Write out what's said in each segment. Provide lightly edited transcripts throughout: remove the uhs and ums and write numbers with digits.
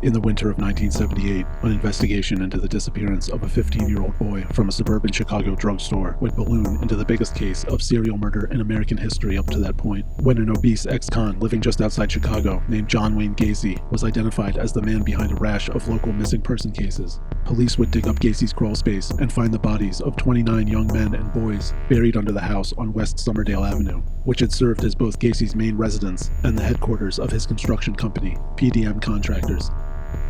In the winter of 1978, an investigation into the disappearance of a 15-year-old boy from a suburban Chicago drugstore would balloon into the biggest case of serial murder in American history up to that point, when an obese ex-con living just outside Chicago named John Wayne Gacy was identified as the man behind a rash of local missing person cases. Police would dig up Gacy's crawl space and find the bodies of 29 young men and boys buried under the house on West Somerdale Avenue, which had served as both Gacy's main residence and the headquarters of his construction company, PDM Contractors.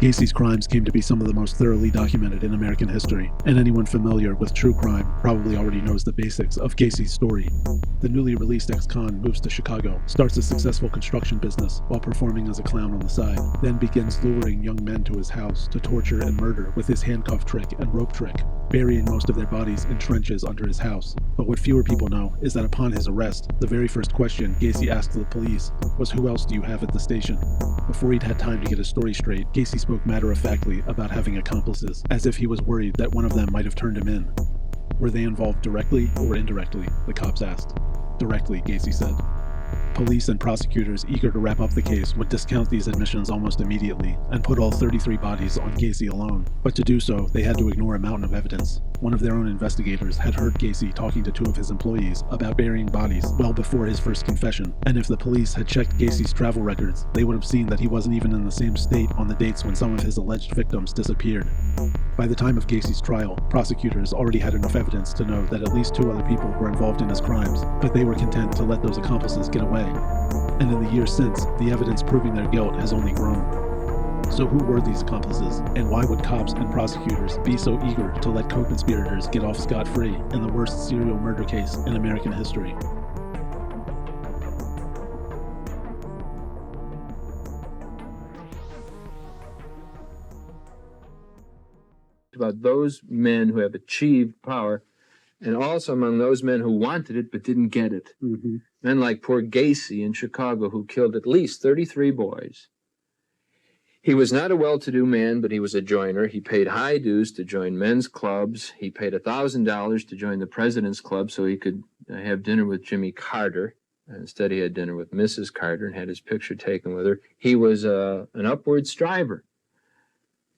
Gacy's crimes came to be some of the most thoroughly documented in American history, and anyone familiar with true crime probably already knows the basics of Gacy's story. The newly released ex-con moves to Chicago, starts a successful construction business while performing as a clown on the side, then begins luring young men to his house to torture and murder with his handcuff trick and rope trick, burying most of their bodies in trenches under his house. But what fewer people know is that upon his arrest, the very first question Gacy asked the police was, "Who else do you have at the station?" Before he'd had time to get his story straight, Gacy spoke matter-of-factly about having accomplices, as if he was worried that one of them might have turned him in. Were they involved directly or indirectly? The cops asked. Directly, Gacy said. Police and prosecutors eager to wrap up the case would discount these admissions almost immediately and put all 33 bodies on Gacy alone. But to do so, they had to ignore a mountain of evidence. One of their own investigators had heard Gacy talking to two of his employees about burying bodies well before his first confession, and if the police had checked Gacy's travel records, they would have seen that he wasn't even in the same state on the dates when some of his alleged victims disappeared. By the time of Gacy's trial, prosecutors already had enough evidence to know that at least two other people were involved in his crimes, but they were content to let those accomplices get away. And in the years since, the evidence proving their guilt has only grown. So who were these accomplices, and why would cops and prosecutors be so eager to let co-conspirators get off scot-free in the worst serial murder case in American history? About those men who have achieved power, and also among those men who wanted it but didn't get it. Men like poor Gacy in Chicago, who killed at least 33 boys. He was not a well-to-do man, but he was a joiner. He paid high dues to join men's clubs. He paid $1,000 to join the President's Club so he could have dinner with Jimmy Carter. Instead, he had dinner with Mrs. Carter and had his picture taken with her. He was an upward striver.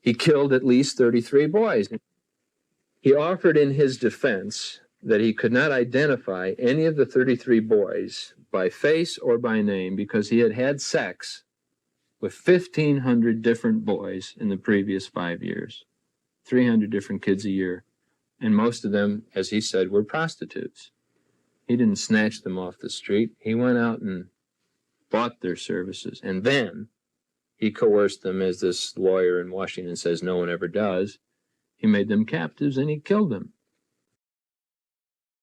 He killed at least 33 boys. He offered in his defense that he could not identify any of the 33 boys by face or by name because he had had sex with 1,500 different boys in the previous 5 years, 300 different kids a year, and most of them, as he said, were prostitutes. He didn't snatch them off the street. He went out and bought their services, and then he coerced them, as this lawyer in Washington says no one ever does. He made them captives and he killed them.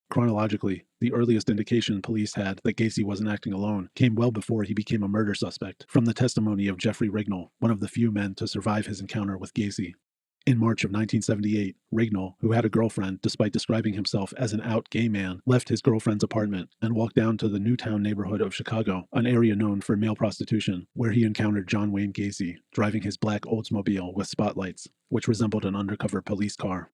Chronologically, the earliest indication police had that Gacy wasn't acting alone came well before he became a murder suspect, from the testimony of Jeffrey Rignall, one of the few men to survive his encounter with Gacy. In March of 1978, Rignall, who had a girlfriend despite describing himself as an out gay man, left his girlfriend's apartment and walked down to the Newtown neighborhood of Chicago, an area known for male prostitution, where he encountered John Wayne Gacy, driving his black Oldsmobile with spotlights, which resembled an undercover police car.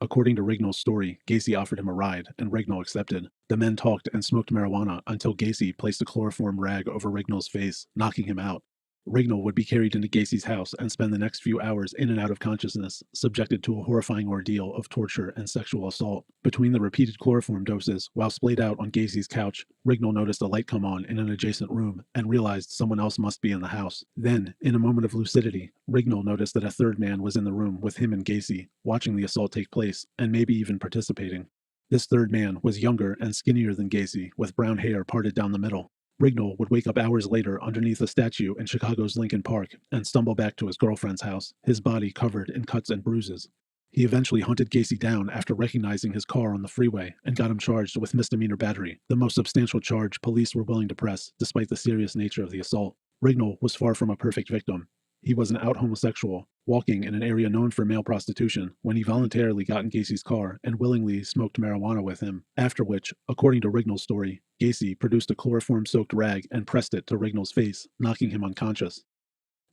According to Rignall's story, Gacy offered him a ride, and Rignall accepted. The men talked and smoked marijuana until Gacy placed a chloroform rag over Rignall's face, knocking him out. Rignall would be carried into Gacy's house and spend the next few hours in and out of consciousness, subjected to a horrifying ordeal of torture and sexual assault. Between the repeated chloroform doses, while splayed out on Gacy's couch, Rignall noticed a light come on in an adjacent room and realized someone else must be in the house. Then, in a moment of lucidity, Rignall noticed that a third man was in the room with him and Gacy, watching the assault take place, and maybe even participating. This third man was younger and skinnier than Gacy, with brown hair parted down the middle. Rignall would wake up hours later underneath a statue in Chicago's Lincoln Park and stumble back to his girlfriend's house, his body covered in cuts and bruises. He eventually hunted Gacy down after recognizing his car on the freeway and got him charged with misdemeanor battery, the most substantial charge police were willing to press despite the serious nature of the assault. Rignall was far from a perfect victim. He was an out homosexual, walking in an area known for male prostitution, when he voluntarily got in Gacy's car and willingly smoked marijuana with him, after which, according to Rignall's story, Gacy produced a chloroform-soaked rag and pressed it to Rignall's face, knocking him unconscious.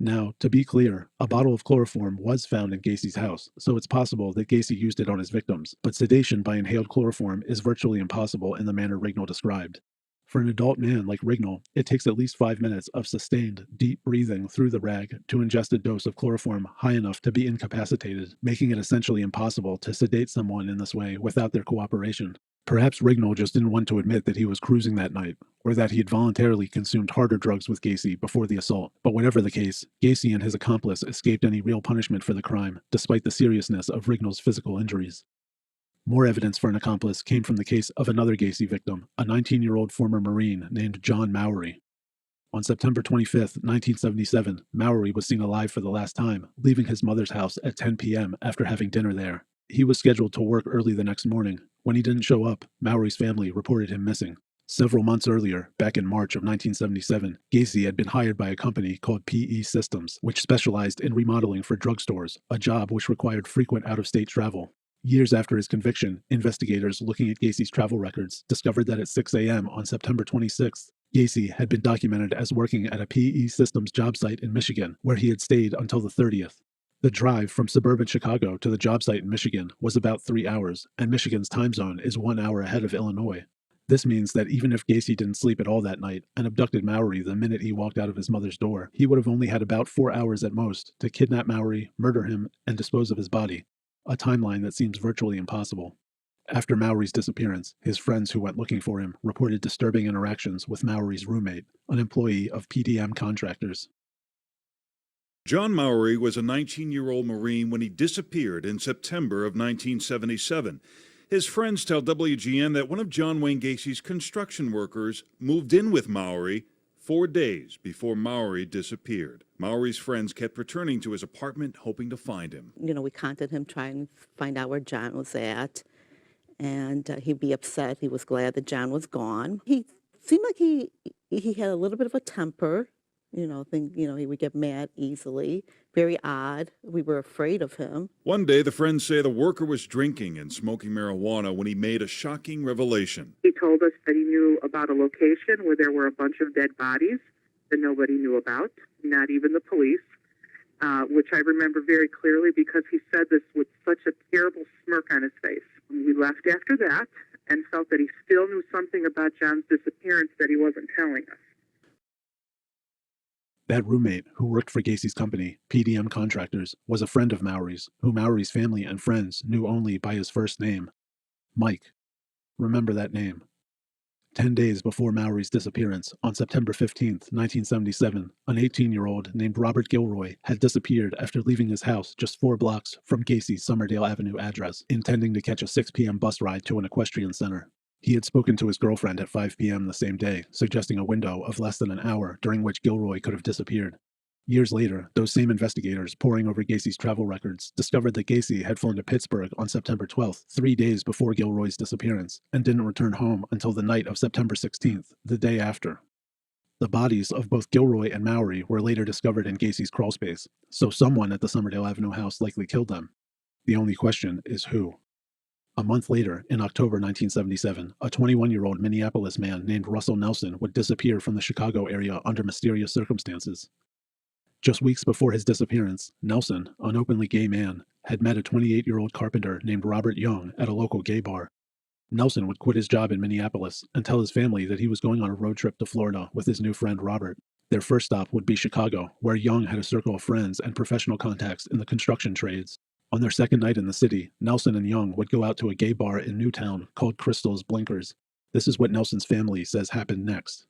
Now, to be clear, a bottle of chloroform was found in Gacy's house, so it's possible that Gacy used it on his victims, but sedation by inhaled chloroform is virtually impossible in the manner Rignall described. For an adult man like Rignall, it takes at least 5 minutes of sustained, deep breathing through the rag to ingest a dose of chloroform high enough to be incapacitated, making it essentially impossible to sedate someone in this way without their cooperation. Perhaps Rignall just didn't want to admit that he was cruising that night, or that he had voluntarily consumed harder drugs with Gacy before the assault. But whatever the case, Gacy and his accomplice escaped any real punishment for the crime, despite the seriousness of Rignall's physical injuries. More evidence for an accomplice came from the case of another Gacy victim, a 19-year-old former Marine named John Mowry. On September 25, 1977, Mowry was seen alive for the last time, leaving his mother's house at 10 p.m. after having dinner there. He was scheduled to work early the next morning. When he didn't show up, Mowry's family reported him missing. Several months earlier, back in March of 1977, Gacy had been hired by a company called PE Systems, which specialized in remodeling for drugstores, a job which required frequent out-of-state travel. Years after his conviction, investigators looking at Gacy's travel records discovered that at 6 a.m. on September 26th, Gacy had been documented as working at a PE Systems job site in Michigan, where he had stayed until the 30th. The drive from suburban Chicago to the job site in Michigan was about 3 hours, and Michigan's time zone is 1 hour ahead of Illinois. This means that even if Gacy didn't sleep at all that night and abducted Mowry the minute he walked out of his mother's door, he would have only had about 4 hours at most to kidnap Mowry, murder him, and dispose of his body. A timeline that seems virtually impossible. After Mowry's disappearance, his friends who went looking for him reported disturbing interactions with Mowry's roommate, an employee of PDM Contractors. John Mowry was a 19-year-old Marine when he disappeared in September of 1977. His friends tell WGN that one of John Wayne Gacy's construction workers moved in with Mowry 4 days before Mowry disappeared. Mowry's friends kept returning to his apartment, hoping to find him. We contacted him trying to find out where John was at, and he'd be upset. He was glad that John was gone. He seemed like he had a little bit of a temper, he would get mad easily. Very odd. We were afraid of him. One day, the friends say the worker was drinking and smoking marijuana when he made a shocking revelation. He told us that he knew about a location where there were a bunch of dead bodies that nobody knew about, not even the police, which I remember very clearly because he said this with such a terrible smirk on his face. We left after that and felt that he still knew something about John's disappearance that he wasn't telling us. That roommate, who worked for Gacy's company, PDM Contractors, was a friend of Mowry's, who Mowry's family and friends knew only by his first name, Mike. Remember that name. 10 days before Mowry's disappearance, on September 15, 1977, an 18-year-old named Robert Gilroy had disappeared after leaving his house just 4 blocks from Gacy's Summerdale Avenue address, intending to catch a 6 p.m. bus ride to an equestrian center. He had spoken to his girlfriend at 5 p.m. the same day, suggesting a window of less than an hour during which Gilroy could have disappeared. Years later, those same investigators poring over Gacy's travel records discovered that Gacy had flown to Pittsburgh on September 12th, 3 days before Gilroy's disappearance, and didn't return home until the night of September 16th, the day after. The bodies of both Gilroy and Mowry were later discovered in Gacy's crawlspace, so someone at the Summerdale Avenue house likely killed them. The only question is who. A month later, in October 1977, a 21-year-old Minneapolis man named Russell Nelson would disappear from the Chicago area under mysterious circumstances. Just weeks before his disappearance, Nelson, an openly gay man, had met a 28-year-old carpenter named Robert Young at a local gay bar. Nelson would quit his job in Minneapolis and tell his family that he was going on a road trip to Florida with his new friend Robert. Their first stop would be Chicago, where Young had a circle of friends and professional contacts in the construction trades. On their second night in the city, Nelson and Young would go out to a gay bar in Newtown called Crystal's Blinkers. This is what Nelson's family says happened next.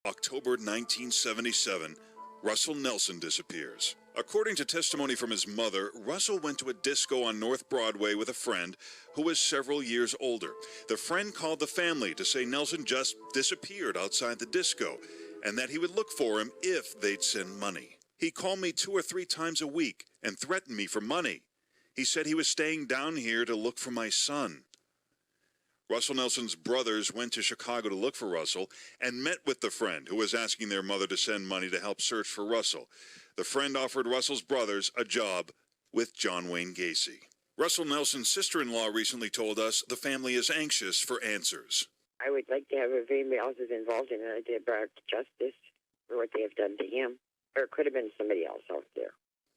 October 1977, Russell Nelson disappears. According to testimony from his mother, Russell went to a disco on North Broadway with a friend who was several years older. The friend called the family to say Nelson just disappeared outside the disco and that he would look for him if they'd send money. He called me 2 or 3 times a week and threatened me for money. He said he was staying down here to look for my son. Russell Nelson's brothers went to Chicago to look for Russell and met with the friend who was asking their mother to send money to help search for Russell. The friend offered Russell's brothers a job with John Wayne Gacy. Russell Nelson's sister-in-law recently told us the family is anxious for answers. I would like to have if anybody else is involved in it, brought to justice for what they have done to him. Or it could have been somebody else out there.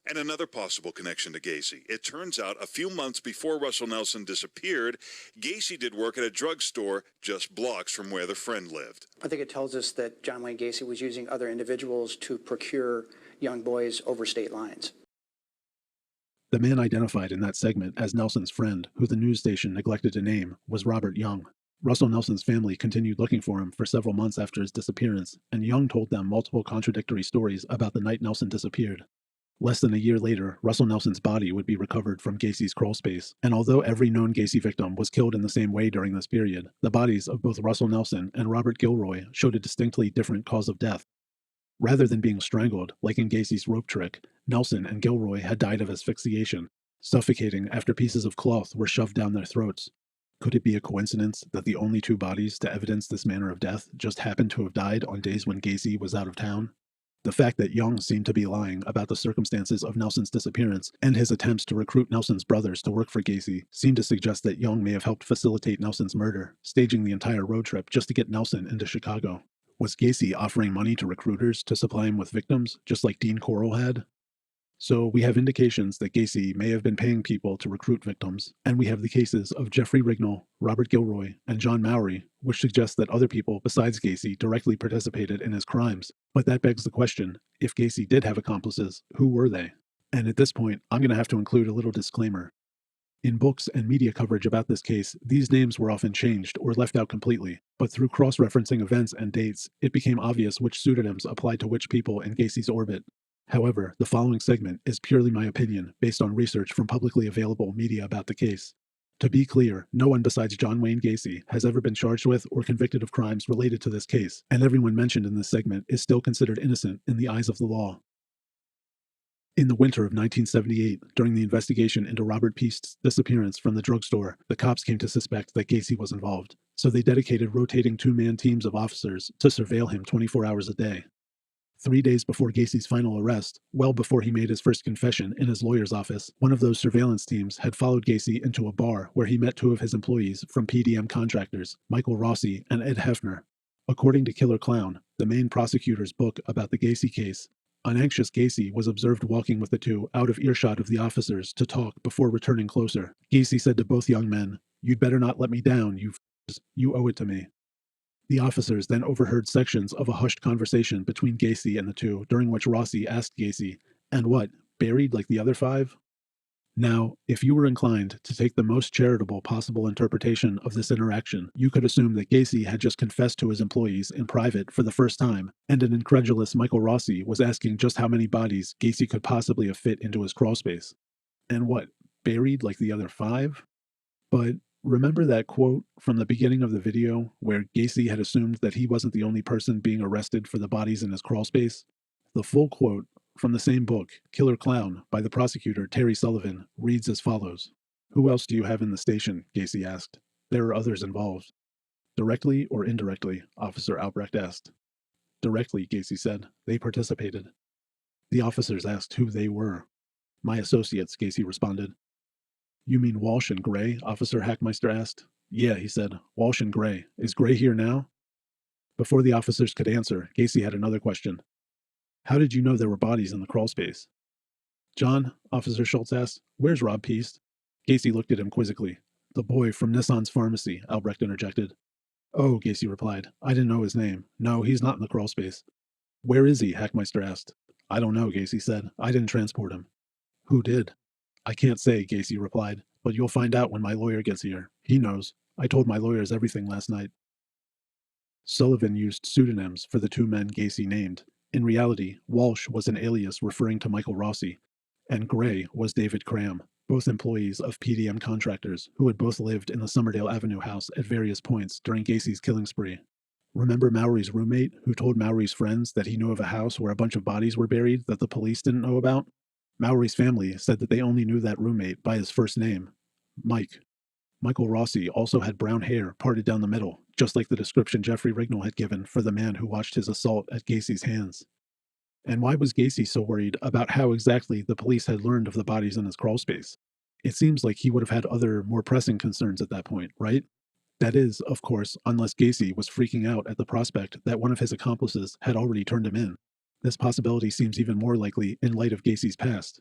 And another possible connection to Gacy. It turns out a few months before Russell Nelson disappeared, Gacy did work at a drugstore just blocks from where the friend lived. I think it tells us that John Wayne Gacy was using other individuals to procure young boys over state lines. The man identified in that segment as Nelson's friend, who the news station neglected to name, was Robert Young. Russell Nelson's family continued looking for him for several months after his disappearance, and Young told them multiple contradictory stories about the night Nelson disappeared. Less than a year later, Russell Nelson's body would be recovered from Gacy's crawlspace, and although every known Gacy victim was killed in the same way during this period, the bodies of both Russell Nelson and Robert Gilroy showed a distinctly different cause of death. Rather than being strangled, like in Gacy's rope trick, Nelson and Gilroy had died of asphyxiation, suffocating after pieces of cloth were shoved down their throats. Could it be a coincidence that the only two bodies to evidence this manner of death just happened to have died on days when Gacy was out of town? The fact that Young seemed to be lying about the circumstances of Nelson's disappearance and his attempts to recruit Nelson's brothers to work for Gacy seemed to suggest that Young may have helped facilitate Nelson's murder, staging the entire road trip just to get Nelson into Chicago. Was Gacy offering money to recruiters to supply him with victims, just like Dean Corll had? So we have indications that Gacy may have been paying people to recruit victims, and we have the cases of Jeffrey Rignall, Robert Gilroy, and John Mowry, which suggests that other people besides Gacy directly participated in his crimes. But that begs the question, if Gacy did have accomplices, who were they? And at this point, I'm going to have to include a little disclaimer. In books and media coverage about this case, these names were often changed or left out completely, but through cross-referencing events and dates, it became obvious which pseudonyms applied to which people in Gacy's orbit. However, the following segment is purely my opinion based on research from publicly available media about the case. To be clear, no one besides John Wayne Gacy has ever been charged with or convicted of crimes related to this case, and everyone mentioned in this segment is still considered innocent in the eyes of the law. In the winter of 1978, during the investigation into Robert Piest's disappearance from the drugstore, the cops came to suspect that Gacy was involved, so they dedicated rotating two-man teams of officers to surveil him 24 hours a day. 3 days before Gacy's final arrest, well before he made his first confession in his lawyer's office, one of those surveillance teams had followed Gacy into a bar where he met two of his employees from PDM contractors, Michael Rossi and Ed Hefner. According to Killer Clown, the main prosecutor's book about the Gacy case, an anxious Gacy was observed walking with the two out of earshot of the officers to talk before returning closer. Gacy said to both young men, "You'd better not let me down, you f***s. You owe it to me." The officers then overheard sections of a hushed conversation between Gacy and the two, during which Rossi asked Gacy, "And what, buried like the other five?" Now, if you were inclined to take the most charitable possible interpretation of this interaction, you could assume that Gacy had just confessed to his employees in private for the first time, and an incredulous Michael Rossi was asking just how many bodies Gacy could possibly have fit into his crawlspace. And what, buried like the other five? But remember that quote from the beginning of the video where Gacy had assumed that he wasn't the only person being arrested for the bodies in his crawlspace? The full quote from the same book, Killer Clown, by the prosecutor Terry Sullivan, reads as follows. "Who else do you have in the station?" Gacy asked. "There are others involved." "Directly or indirectly?" Officer Albrecht asked. "Directly," Gacy said. "They participated." The officers asked who they were. "My associates," Gacy responded. "You mean Walsh and Gray?" Officer Hackmeister asked. "Yeah," he said. "Walsh and Gray. Is Gray here now?" Before the officers could answer, Gacy had another question. "How did you know there were bodies in the crawlspace?" "John," Officer Schultz asked, "where's Rob Piest?" Gacy looked at him quizzically. "The boy from Nissan's pharmacy," Albrecht interjected. "Oh," Gacy replied. "I didn't know his name. No, he's not in the crawlspace." "Where is he?" Hackmeister asked. "I don't know," Gacy said. "I didn't transport him." "Who did?" "I can't say," Gacy replied, "but you'll find out when my lawyer gets here. He knows. I told my lawyers everything last night." Sullivan used pseudonyms for the two men Gacy named. In reality, Walsh was an alias referring to Michael Rossi, and Gray was David Cram, both employees of PDM contractors who had both lived in the Summerdale Avenue house at various points during Gacy's killing spree. Remember Mowry's roommate who told Mowry's friends that he knew of a house where a bunch of bodies were buried that the police didn't know about? Mowry's family said that they only knew that roommate by his first name, Mike. Michael Rossi also had brown hair parted down the middle, just like the description Jeffrey Rignall had given for the man who watched his assault at Gacy's hands. And why was Gacy so worried about how exactly the police had learned of the bodies in his crawlspace? It seems like he would have had other, more pressing concerns at that point, right? That is, of course, unless Gacy was freaking out at the prospect that one of his accomplices had already turned him in. This possibility seems even more likely in light of Gacy's past.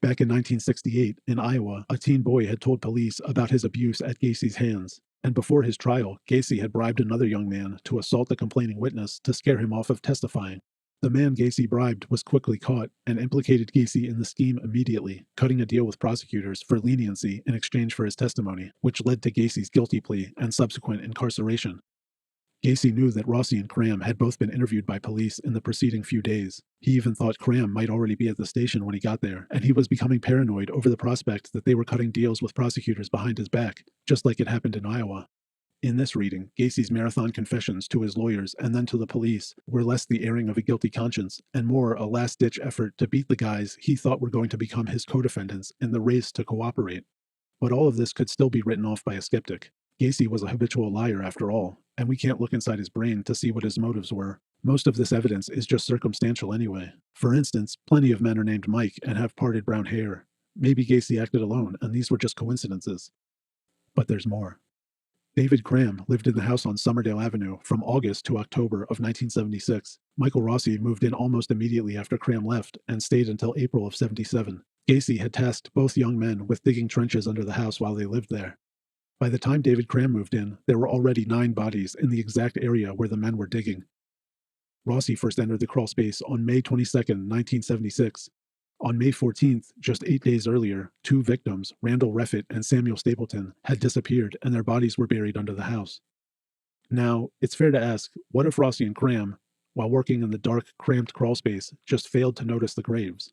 Back in 1968, in Iowa, a teen boy had told police about his abuse at Gacy's hands, and before his trial, Gacy had bribed another young man to assault the complaining witness to scare him off of testifying. The man Gacy bribed was quickly caught and implicated Gacy in the scheme immediately, cutting a deal with prosecutors for leniency in exchange for his testimony, which led to Gacy's guilty plea and subsequent incarceration. Gacy knew that Rossi and Cram had both been interviewed by police in the preceding few days. He even thought Cram might already be at the station when he got there, and he was becoming paranoid over the prospect that they were cutting deals with prosecutors behind his back, just like it happened in Iowa. In this reading, Gacy's marathon confessions to his lawyers and then to the police were less the airing of a guilty conscience and more a last-ditch effort to beat the guys he thought were going to become his co-defendants in the race to cooperate. But all of this could still be written off by a skeptic. Gacy was a habitual liar after all, and we can't look inside his brain to see what his motives were. Most of this evidence is just circumstantial anyway. For instance, plenty of men are named Mike and have parted brown hair. Maybe Gacy acted alone, and these were just coincidences. But there's more. David Cram lived in the house on Summerdale Avenue from August to October of 1976. Michael Rossi moved in almost immediately after Cram left and stayed until April of 77. Gacy had tasked both young men with digging trenches under the house while they lived there. By the time David Cram moved in, there were already 9 bodies in the exact area where the men were digging. Rossi first entered the crawl space on May 22, 1976. On May 14th, just 8 days earlier, 2 victims, Randall Reffitt and Samuel Stapleton, had disappeared and their bodies were buried under the house. Now, it's fair to ask, what if Rossi and Cram, while working in the dark, cramped crawl space, just failed to notice the graves?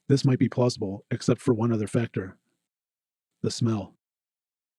This might be plausible, except for one other factor: the smell.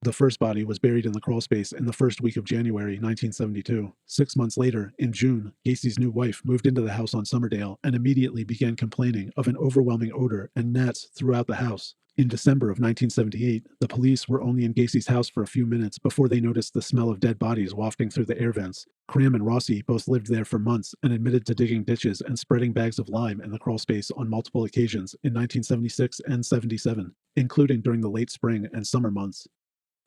The first body was buried in the crawl space in the first week of January 1972. 6 months later, in June, Gacy's new wife moved into the house on Summerdale and immediately began complaining of an overwhelming odor and gnats throughout the house. In December of 1978, the police were only in Gacy's house for a few minutes before they noticed the smell of dead bodies wafting through the air vents. Cram and Rossi both lived there for months and admitted to digging ditches and spreading bags of lime in the crawl space on multiple occasions in 1976 and 77, including during the late spring and summer months.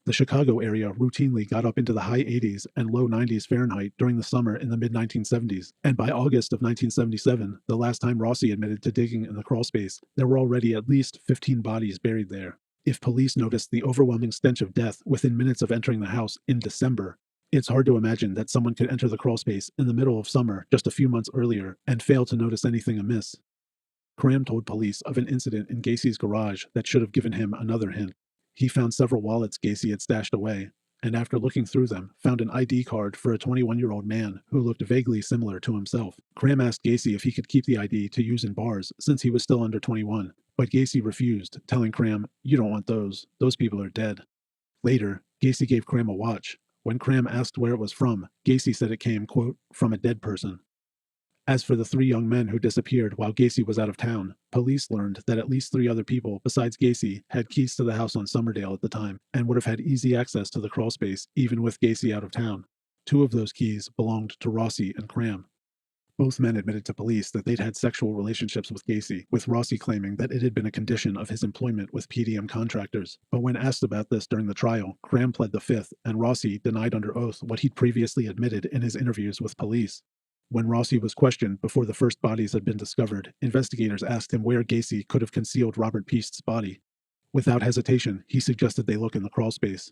The Chicago area routinely got up into the high 80s and low 90s Fahrenheit during the summer in the mid-1970s, and by August of 1977, the last time Rossi admitted to digging in the crawl space, there were already at least 15 bodies buried there. If police noticed the overwhelming stench of death within minutes of entering the house in December, it's hard to imagine that someone could enter the crawl space in the middle of summer just a few months earlier and fail to notice anything amiss. Cram told police of an incident in Gacy's garage that should have given him another hint. He found several wallets Gacy had stashed away, and after looking through them, found an ID card for a 21-year-old man who looked vaguely similar to himself. Cram asked Gacy if he could keep the ID to use in bars since he was still under 21, but Gacy refused, telling Cram, "You don't want those. Those people are dead." Later, Gacy gave Cram a watch. When Cram asked where it was from, Gacy said it came, quote, "from a dead person." As for the 3 young men who disappeared while Gacy was out of town, police learned that at least 3 other people besides Gacy had keys to the house on Summerdale at the time and would have had easy access to the crawl space even with Gacy out of town. 2 of those keys belonged to Rossi and Cram. Both men admitted to police that they'd had sexual relationships with Gacy, with Rossi claiming that it had been a condition of his employment with PDM contractors. But when asked about this during the trial, Cram pled the fifth, and Rossi denied under oath what he'd previously admitted in his interviews with police. When Rossi was questioned before the first bodies had been discovered, investigators asked him where Gacy could have concealed Robert Piest's body. Without hesitation, he suggested they look in the crawl space.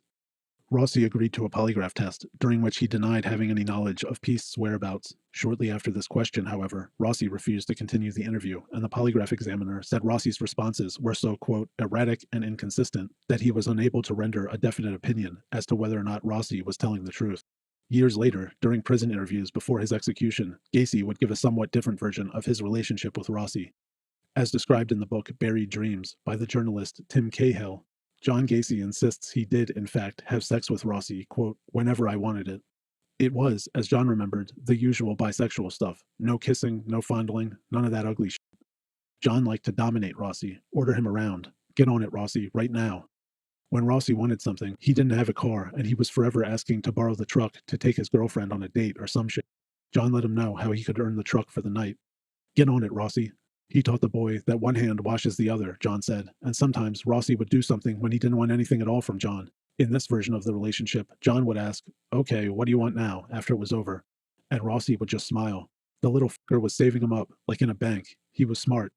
Rossi agreed to a polygraph test, during which he denied having any knowledge of Piest's whereabouts. Shortly after this question, however, Rossi refused to continue the interview, and the polygraph examiner said Rossi's responses were so, quote, erratic and inconsistent that he was unable to render a definite opinion as to whether or not Rossi was telling the truth. Years later, during prison interviews before his execution, Gacy would give a somewhat different version of his relationship with Rossi. As described in the book Buried Dreams by the journalist Tim Cahill, John Gacy insists he did, in fact, have sex with Rossi, quote, whenever I wanted it. It was, as John remembered, the usual bisexual stuff. No kissing, no fondling, none of that ugly shit. John liked to dominate Rossi, order him around. Get on it, Rossi, right now. When Rossi wanted something, he didn't have a car, and he was forever asking to borrow the truck to take his girlfriend on a date or some shit. John let him know how he could earn the truck for the night. Get on it, Rossi. He taught the boy that one hand washes the other, John said, and sometimes Rossi would do something when he didn't want anything at all from John. In this version of the relationship, John would ask, okay, what do you want now, after it was over? And Rossi would just smile. The little fucker was saving him up, like in a bank. He was smart.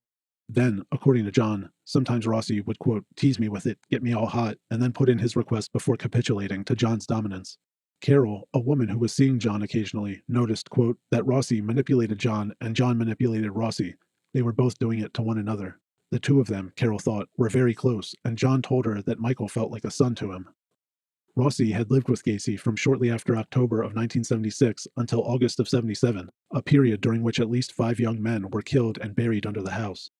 Then, according to John, sometimes Rossi would, quote, tease me with it, get me all hot, and then put in his request before capitulating to John's dominance. Carol, a woman who was seeing John occasionally, noticed, quote, that Rossi manipulated John and John manipulated Rossi. They were both doing it to one another. The two of them, Carol thought, were very close, and John told her that Michael felt like a son to him. Rossi had lived with Gacy from shortly after October of 1976 until August of 77, a period during which at least 5 young men were killed and buried under the house.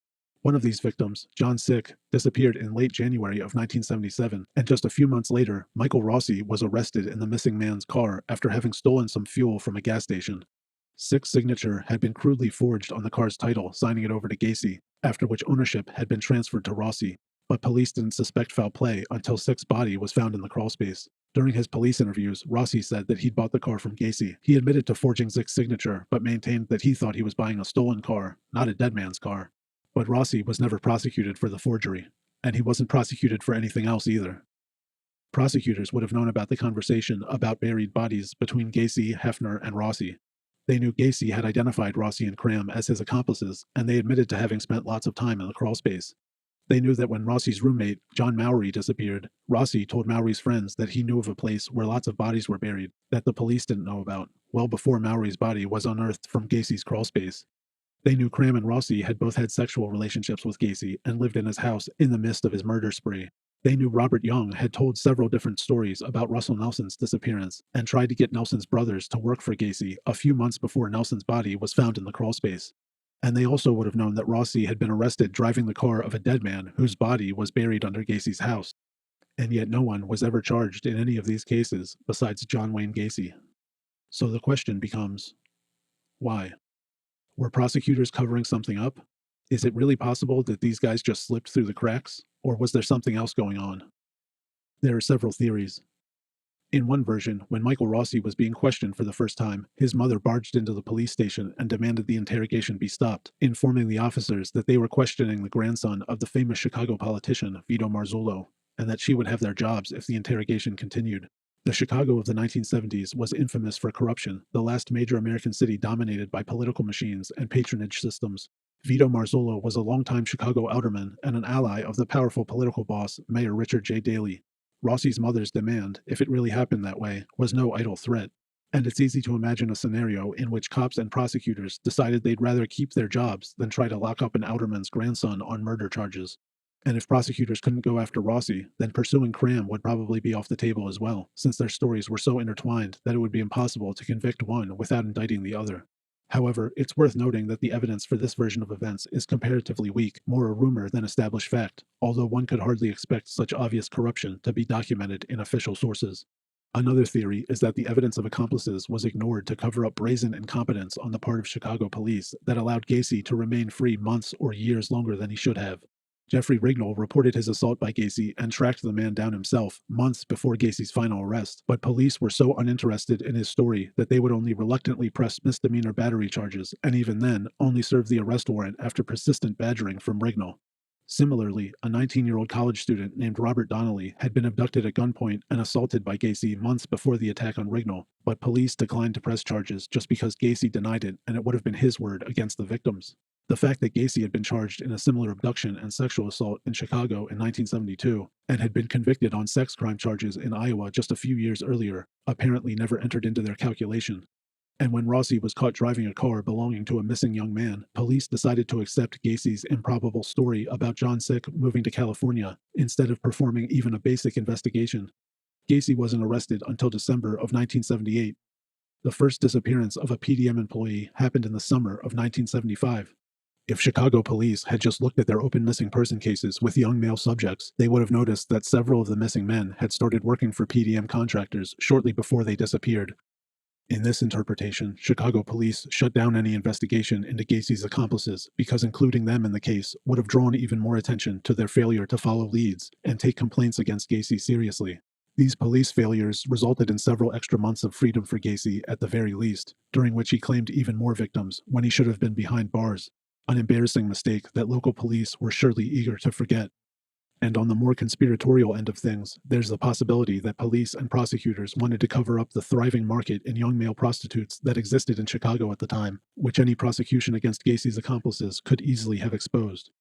One of these victims, John Sick, disappeared in late January of 1977, and just a few months later, Michael Rossi was arrested in the missing man's car after having stolen some fuel from a gas station. Sick's signature had been crudely forged on the car's title, signing it over to Gacy, after which ownership had been transferred to Rossi. But police didn't suspect foul play until Sick's body was found in the crawlspace. During his police interviews, Rossi said that he'd bought the car from Gacy. He admitted to forging Sick's signature, but maintained that he thought he was buying a stolen car, not a dead man's car. But Rossi was never prosecuted for the forgery, and he wasn't prosecuted for anything else either. Prosecutors would have known about the conversation about buried bodies between Gacy, Hefner, and Rossi. They knew Gacy had identified Rossi and Cram as his accomplices, and they admitted to having spent lots of time in the crawlspace. They knew that when Rossi's roommate, John Mowry, disappeared, Rossi told Mowry's friends that he knew of a place where lots of bodies were buried that the police didn't know about, well before Mowry's body was unearthed from Gacy's crawlspace. They knew Cram and Rossi had both had sexual relationships with Gacy and lived in his house in the midst of his murder spree. They knew Robert Young had told several different stories about Russell Nelson's disappearance and tried to get Nelson's brothers to work for Gacy a few months before Nelson's body was found in the crawlspace. And they also would have known that Rossi had been arrested driving the car of a dead man whose body was buried under Gacy's house. And yet no one was ever charged in any of these cases besides John Wayne Gacy. So the question becomes, why? Were prosecutors covering something up? Is it really possible that these guys just slipped through the cracks? Or was there something else going on? There are several theories. In one version, when Michael Rossi was being questioned for the first time, his mother barged into the police station and demanded the interrogation be stopped, informing the officers that they were questioning the grandson of the famous Chicago politician Vito Marzullo, and that she would have their jobs if the interrogation continued. The Chicago of the 1970s was infamous for corruption, the last major American city dominated by political machines and patronage systems. Vito Marzullo was a longtime Chicago alderman and an ally of the powerful political boss, Mayor Richard J. Daley. Rossi's mother's demand, if it really happened that way, was no idle threat. And it's easy to imagine a scenario in which cops and prosecutors decided they'd rather keep their jobs than try to lock up an alderman's grandson on murder charges. And if prosecutors couldn't go after Rossi, then pursuing Cram would probably be off the table as well, since their stories were so intertwined that it would be impossible to convict one without indicting the other. However, it's worth noting that the evidence for this version of events is comparatively weak, more a rumor than established fact, although one could hardly expect such obvious corruption to be documented in official sources. Another theory is that the evidence of accomplices was ignored to cover up brazen incompetence on the part of Chicago police that allowed Gacy to remain free months or years longer than he should have. Jeffrey Rignall reported his assault by Gacy and tracked the man down himself months before Gacy's final arrest, but police were so uninterested in his story that they would only reluctantly press misdemeanor battery charges, and even then, only serve the arrest warrant after persistent badgering from Rignall. Similarly, a 19-year-old college student named Robert Donnelly had been abducted at gunpoint and assaulted by Gacy months before the attack on Rignall, but police declined to press charges just because Gacy denied it, and it would have been his word against the victims. The fact that Gacy had been charged in a similar abduction and sexual assault in Chicago in 1972 and had been convicted on sex crime charges in Iowa just a few years earlier apparently never entered into their calculation. And when Rossi was caught driving a car belonging to a missing young man, police decided to accept Gacy's improbable story about John Sick moving to California instead of performing even a basic investigation. Gacy wasn't arrested until December of 1978. The first disappearance of a PDM employee happened in the summer of 1975. If Chicago police had just looked at their open missing person cases with young male subjects, they would have noticed that several of the missing men had started working for PDM contractors shortly before they disappeared. In this interpretation, Chicago police shut down any investigation into Gacy's accomplices because including them in the case would have drawn even more attention to their failure to follow leads and take complaints against Gacy seriously. These police failures resulted in several extra months of freedom for Gacy at the very least, during which he claimed even more victims when he should have been behind bars. An embarrassing mistake that local police were surely eager to forget. And on the more conspiratorial end of things, there's the possibility that police and prosecutors wanted to cover up the thriving market in young male prostitutes that existed in Chicago at the time, which any prosecution against Gacy's accomplices could easily have exposed.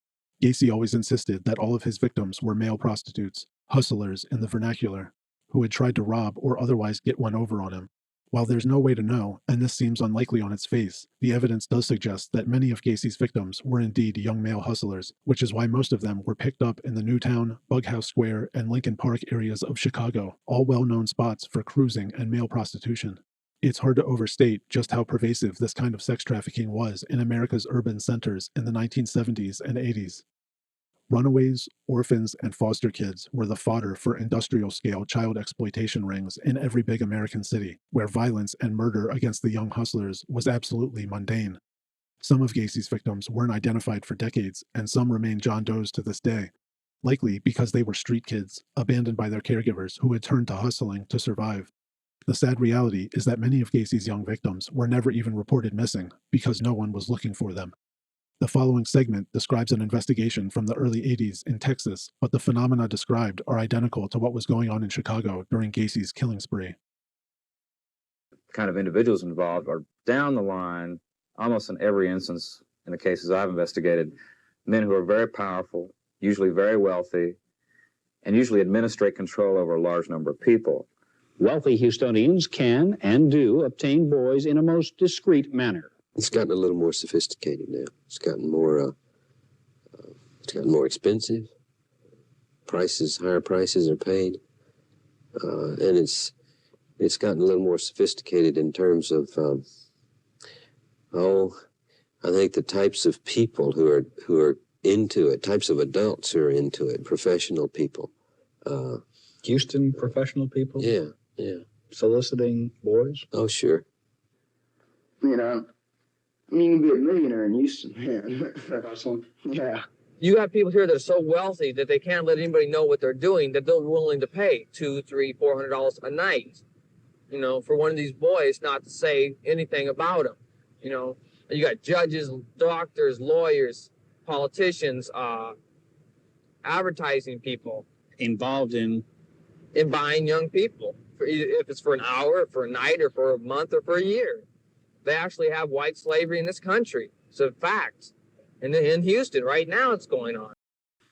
Gacy always insisted that all of his victims were male prostitutes, hustlers in the vernacular, who had tried to rob or otherwise get one over on him. While there's no way to know, and this seems unlikely on its face, the evidence does suggest that many of Gacy's victims were indeed young male hustlers, which is why most of them were picked up in the Newtown, Bughouse Square, and Lincoln Park areas of Chicago, all well-known spots for cruising and male prostitution. It's hard to overstate just how pervasive this kind of sex trafficking was in America's urban centers in the 1970s and 80s. Runaways, orphans, and foster kids were the fodder for industrial-scale child exploitation rings in every big American city, where violence and murder against the young hustlers was absolutely mundane. Some of Gacy's victims weren't identified for decades, and some remain John Does to this day, likely because they were street kids, abandoned by their caregivers who had turned to hustling to survive. The sad reality is that many of Gacy's young victims were never even reported missing because no one was looking for them. The following segment describes an investigation from the early 80s in Texas, but the phenomena described are identical to what was going on in Chicago during Gacy's killing spree. Kind of individuals involved are down the line, almost in every instance in the cases I've investigated, men who are very powerful, usually very wealthy, and usually administrate control over a large number of people. Wealthy Houstonians can and do obtain boys in a most discreet manner. It's gotten a little more sophisticated now. It's gotten more expensive. Higher prices are paid, and it's gotten a little more sophisticated in terms of I think the types of people who are into it, types of adults who are into it, professional people. Houston professional people? Yeah. Soliciting boys? Oh, sure. You know, you can be a millionaire in Houston, man. Yeah. You have people here that are so wealthy that they can't let anybody know what they're doing, that they're willing to pay $200, $300, $400 a night, for one of these boys not to say anything about them. You got judges, doctors, lawyers, politicians, advertising people involved in buying young people, if it's for an hour, for a night, or for a month, or for a year. They actually have white slavery in this country. It's a fact. And in Houston, right now, it's going on.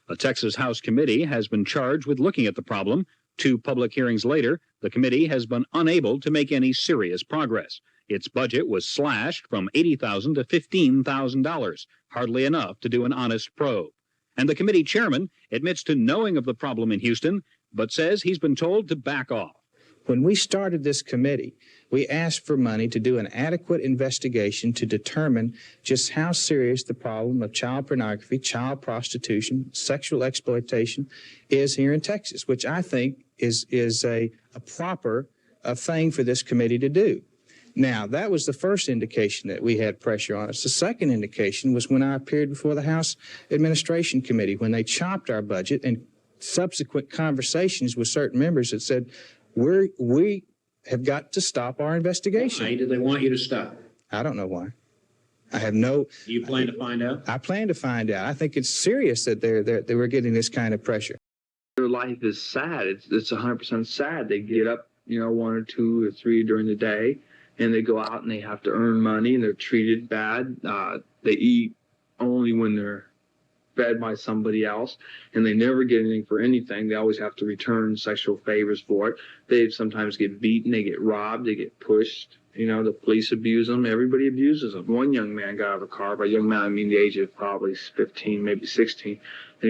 A Texas House committee has been charged with looking at the problem. 2 public hearings later, the committee has been unable to make any serious progress. Its budget was slashed from $80,000 to $15,000, hardly enough to do an honest probe. And the committee chairman admits to knowing of the problem in Houston, but says he's been told to back off. When we started this committee, we asked for money to do an adequate investigation to determine just how serious the problem of child pornography, child prostitution, sexual exploitation is here in Texas, which I think is a proper thing for this committee to do. Now, that was the first indication that we had pressure on us. The second indication was when I appeared before the House Administration Committee, when they chopped our budget, and subsequent conversations with certain members that said, we have got to stop our investigation. Why did they want you to stop? I don't know why. I have no... Do you plan to find out? I plan to find out. I think it's serious that they were getting this kind of pressure. Their life is sad. It's 100% sad. They get up, 1 or 2 or 3 during the day, and they go out and they have to earn money, and they're treated bad. They eat only when they're fed by somebody else, and they never get anything for anything. They always have to return sexual favors for it. They sometimes get beaten, they get robbed, they get pushed. The police abuse them. Everybody abuses them. One young man got out of a car. By young man, I mean the age of probably 15, maybe 16. And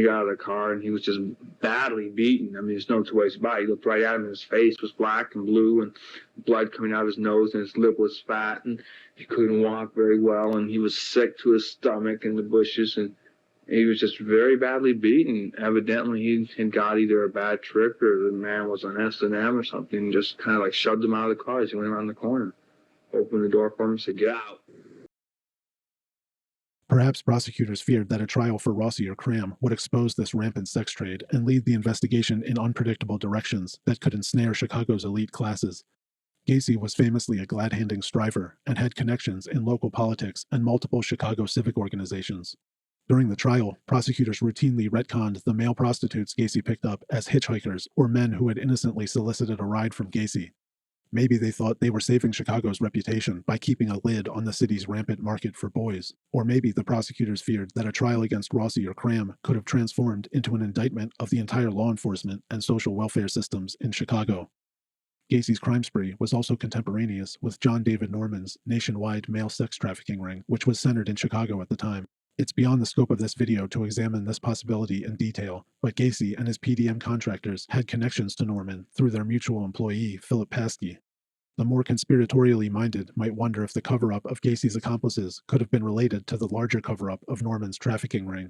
he got out of the car, and he was just badly beaten. I mean, there's no two ways about it. He looked right at him, and his face was black and blue, and blood coming out of his nose, and his lip was fat, and he couldn't walk very well, and he was sick to his stomach in the bushes, and he was just very badly beaten. Evidently, he had got either a bad trick, or the man was on S&M or something, and just kind of like shoved him out of the car as he went around the corner. Opened the door for him and said, "Get out." Perhaps prosecutors feared that a trial for Rossi or Cram would expose this rampant sex trade and lead the investigation in unpredictable directions that could ensnare Chicago's elite classes. Gacy was famously a glad-handing striver and had connections in local politics and multiple Chicago civic organizations. During the trial, prosecutors routinely retconned the male prostitutes Gacy picked up as hitchhikers or men who had innocently solicited a ride from Gacy. Maybe they thought they were saving Chicago's reputation by keeping a lid on the city's rampant market for boys. Or maybe the prosecutors feared that a trial against Rossi or Cram could have transformed into an indictment of the entire law enforcement and social welfare systems in Chicago. Gacy's crime spree was also contemporaneous with John David Norman's nationwide male sex trafficking ring, which was centered in Chicago at the time. It's beyond the scope of this video to examine this possibility in detail, but Gacy and his PDM contractors had connections to Norman through their mutual employee, Philip Paskey. The more conspiratorially minded might wonder if the cover-up of Gacy's accomplices could have been related to the larger cover-up of Norman's trafficking ring.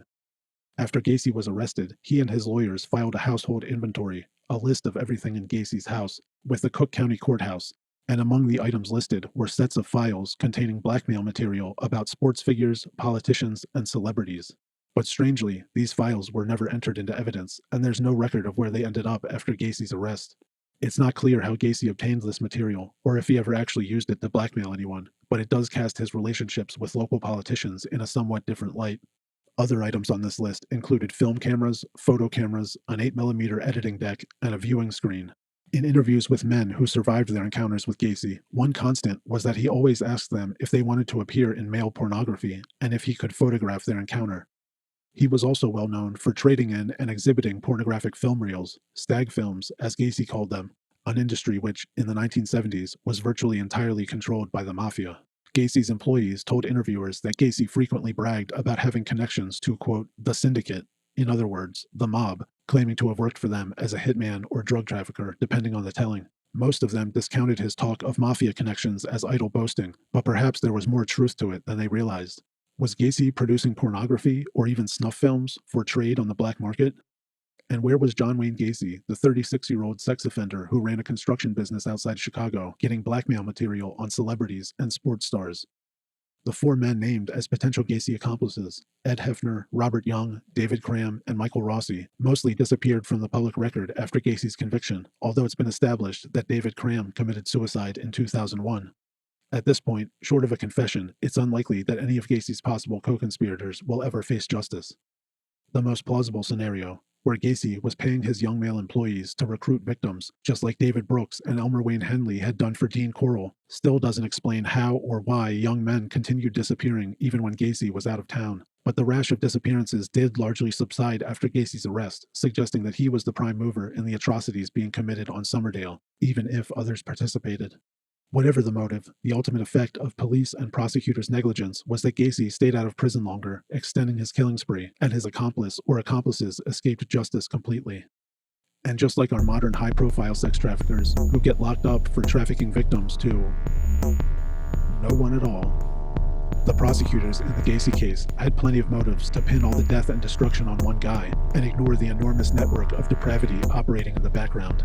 After Gacy was arrested, he and his lawyers filed a household inventory, a list of everything in Gacy's house, with the Cook County Courthouse, and among the items listed were sets of files containing blackmail material about sports figures, politicians, and celebrities. But strangely, these files were never entered into evidence, and there's no record of where they ended up after Gacy's arrest. It's not clear how Gacy obtained this material, or if he ever actually used it to blackmail anyone, but it does cast his relationships with local politicians in a somewhat different light. Other items on this list included film cameras, photo cameras, an 8mm editing deck, and a viewing screen. In interviews with men who survived their encounters with Gacy, one constant was that he always asked them if they wanted to appear in male pornography and if he could photograph their encounter. He was also well known for trading in and exhibiting pornographic film reels, stag films as Gacy called them, an industry which, in the 1970s, was virtually entirely controlled by the mafia. Gacy's employees told interviewers that Gacy frequently bragged about having connections to, quote, the syndicate, in other words, the mob, claiming to have worked for them as a hitman or drug trafficker, depending on the telling. Most of them discounted his talk of mafia connections as idle boasting, but perhaps there was more truth to it than they realized. Was Gacy producing pornography or even snuff films for trade on the black market? And where was John Wayne Gacy, the 36-year-old sex offender who ran a construction business outside Chicago, getting blackmail material on celebrities and sports stars? The four men named as potential Gacy accomplices, Ed Hefner, Robert Young, David Cram, and Michael Rossi, mostly disappeared from the public record after Gacy's conviction, although it's been established that David Cram committed suicide in 2001. At this point, short of a confession, it's unlikely that any of Gacy's possible co-conspirators will ever face justice. The most plausible scenario, where Gacy was paying his young male employees to recruit victims, just like David Brooks and Elmer Wayne Henley had done for Dean Corll, still doesn't explain how or why young men continued disappearing even when Gacy was out of town. But the rash of disappearances did largely subside after Gacy's arrest, suggesting that he was the prime mover in the atrocities being committed on Summerdale, even if others participated. Whatever the motive, the ultimate effect of police and prosecutors' negligence was that Gacy stayed out of prison longer, extending his killing spree, and his accomplice or accomplices escaped justice completely. And just like our modern high-profile sex traffickers, who get locked up for trafficking victims to no one at all, the prosecutors in the Gacy case had plenty of motives to pin all the death and destruction on one guy and ignore the enormous network of depravity operating in the background.